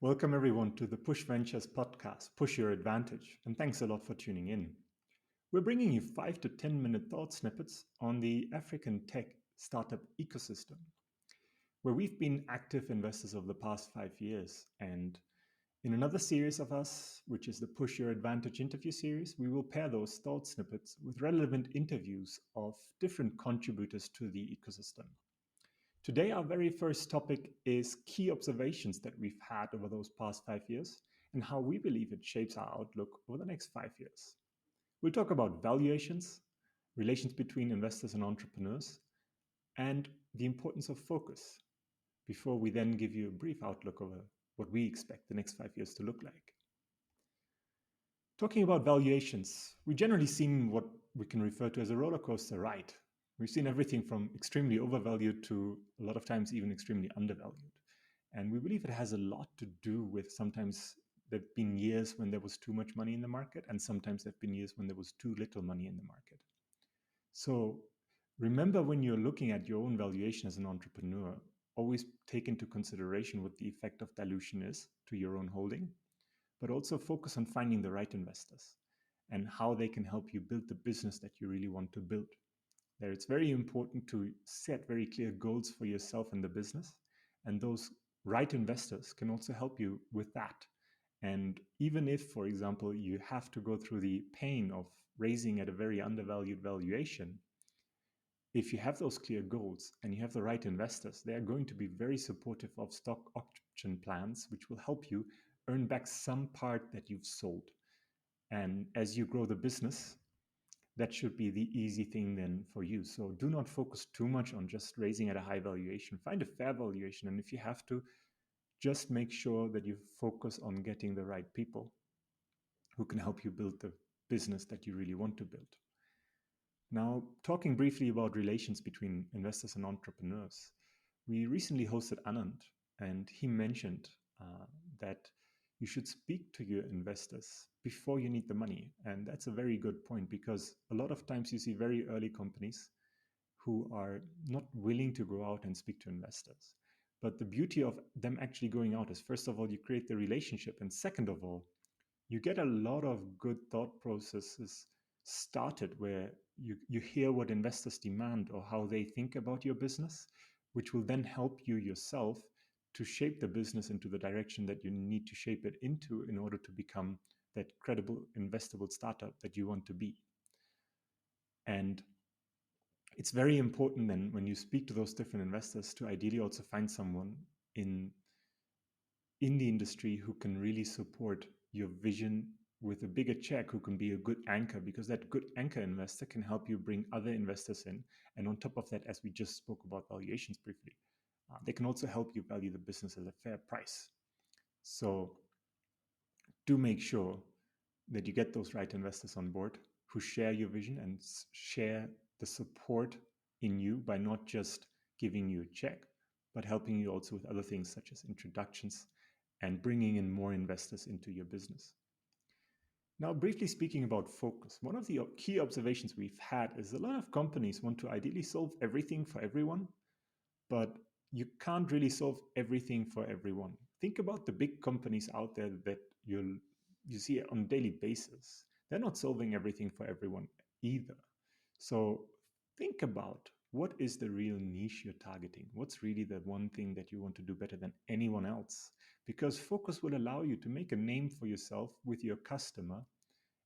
Welcome, everyone, to the Push Ventures podcast, Push Your Advantage, and thanks a lot for tuning in. We're bringing you 5 to 10-minute thought snippets on the African tech startup ecosystem, where we've been active investors over the past 5 years. And in another series of us, which is the Push Your Advantage interview series, we will pair those thought snippets with relevant interviews of different contributors to the ecosystem. Today, our very first topic is key observations that we've had over those past 5 years and how we believe it shapes our outlook over the next 5 years. We'll talk about valuations, relations between investors and entrepreneurs, and the importance of focus before we then give you a brief outlook over what we expect the next 5 years to look like. Talking about valuations, we've generally seen what we can refer to as a roller coaster ride. We've seen everything from extremely overvalued to a lot of times even extremely undervalued. And we believe it has a lot to do with sometimes there have been years when there was too much money in the market, and sometimes there have been years when there was too little money in the market. So remember, when you're looking at your own valuation as an entrepreneur, always take into consideration what the effect of dilution is to your own holding, but also focus on finding the right investors and how they can help you build the business that you really want to build. There, it's very important to set very clear goals for yourself and the business, and those right investors can also help you with that. And even if, for example, you have to go through the pain of raising at a very undervalued valuation, if you have those clear goals and you have the right investors, they are going to be very supportive of stock option plans, which will help you earn back some part that you've sold. And as you grow the business, that should be the easy thing then for you. So do not focus too much on just raising at a high valuation. Find a fair valuation. And if you have to, just make sure that you focus on getting the right people who can help you build the business that you really want to build. Now, talking briefly about relations between investors and entrepreneurs, we recently hosted Anand, and he mentioned that you should speak to your investors before you need the money. And that's a very good point, because a lot of times you see very early companies who are not willing to go out and speak to investors. But the beauty of them actually going out is, first of all, you create the relationship. And second of all, you get a lot of good thought processes started where you hear what investors demand or how they think about your business, which will then help you yourself to shape the business into the direction that you need to shape it into in order to become that credible, investable startup that you want to be. And it's very important then, when you speak to those different investors, to ideally also find someone in the industry who can really support your vision with a bigger check, who can be a good anchor, because that good anchor investor can help you bring other investors in. And on top of that, as we just spoke about valuations briefly, they can also help you value the business at a fair price. So do make sure that you get those right investors on board who share your vision and share the support in you by not just giving you a check, but helping you also with other things such as introductions and bringing in more investors into your business. Now, briefly speaking about focus, one of the key observations we've had is a lot of companies want to ideally solve everything for everyone, but you can't really solve everything for everyone. Think about the big companies out there that you see on a daily basis. They're not solving everything for everyone either. So think about, what is the real niche you're targeting? What's really the one thing that you want to do better than anyone else? Because focus will allow you to make a name for yourself with your customer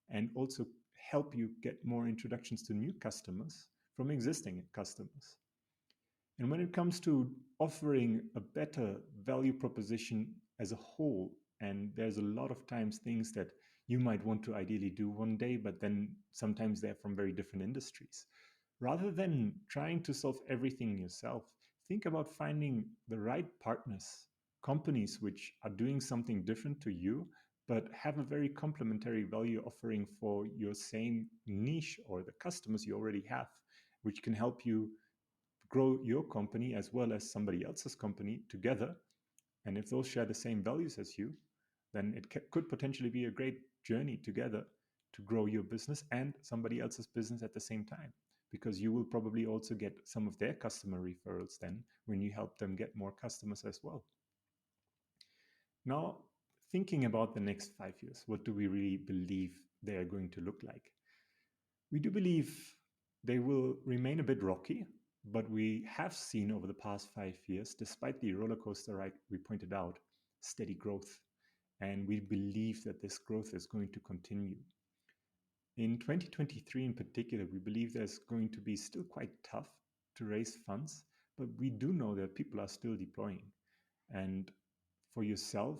and also help you get more introductions to new customers from existing customers. And when it comes to offering a better value proposition as a whole, and there's a lot of times things that you might want to ideally do one day, but then sometimes they're from very different industries. Rather than trying to solve everything yourself, think about finding the right partners, companies which are doing something different to you, but have a very complementary value offering for your same niche or the customers you already have, which can help you grow your company as well as somebody else's company together. And if those share the same values as you, then it could potentially be a great journey together to grow your business and somebody else's business at the same time, because you will probably also get some of their customer referrals then when you help them get more customers as well. Now, thinking about the next 5 years, what do we really believe they are going to look like? We do believe they will remain a bit rocky, but we have seen over the past 5 years, despite the roller coaster ride we pointed out, steady growth. And we believe that this growth is going to continue. In 2023, in particular, we believe there's going to be still quite tough to raise funds, but we do know that people are still deploying. And for yourself,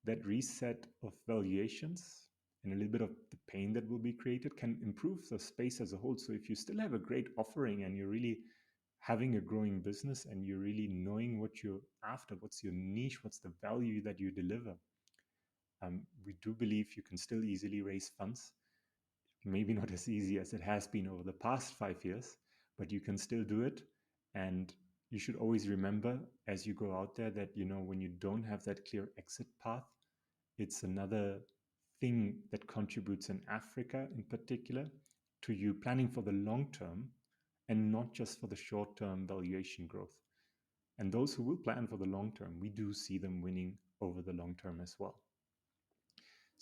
that reset of valuations and a little bit of the pain that will be created can improve the space as a whole. So if you still have a great offering and you're really having a growing business and you're really knowing what you're after, what's your niche, what's the value that you deliver, we do believe you can still easily raise funds. Maybe not as easy as it has been over the past 5 years, but you can still do it. And you should always remember as you go out there that, when you don't have that clear exit path, it's another thing that contributes in Africa in particular to you planning for the long term and not just for the short term valuation growth. And those who will plan for the long term, we do see them winning over the long term as well.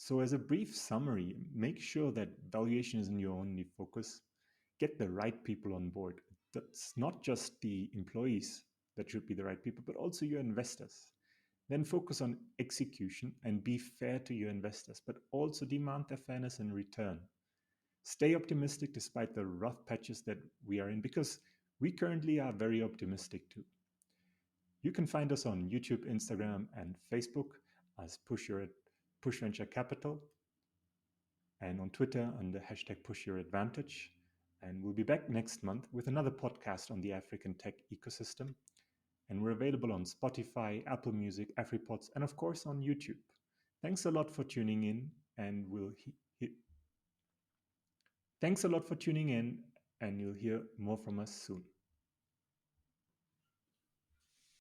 So, as a brief summary, make sure that valuation isn't your only focus. Get the right people on board. That's not just the employees that should be the right people, but also your investors. Then focus on execution and be fair to your investors, but also demand their fairness in return. Stay optimistic despite the rough patches that we are in, because we currently are very optimistic too. You can find us on YouTube, Instagram, and Facebook as Push Venture Capital, and on Twitter under hashtag #PushYourAdvantage. And we'll be back next month with another podcast on the African tech ecosystem. And we're available on Spotify, Apple Music, AfriPods, and of course on YouTube. Thanks a lot for tuning in, and thanks a lot for tuning in, and you'll hear more from us soon.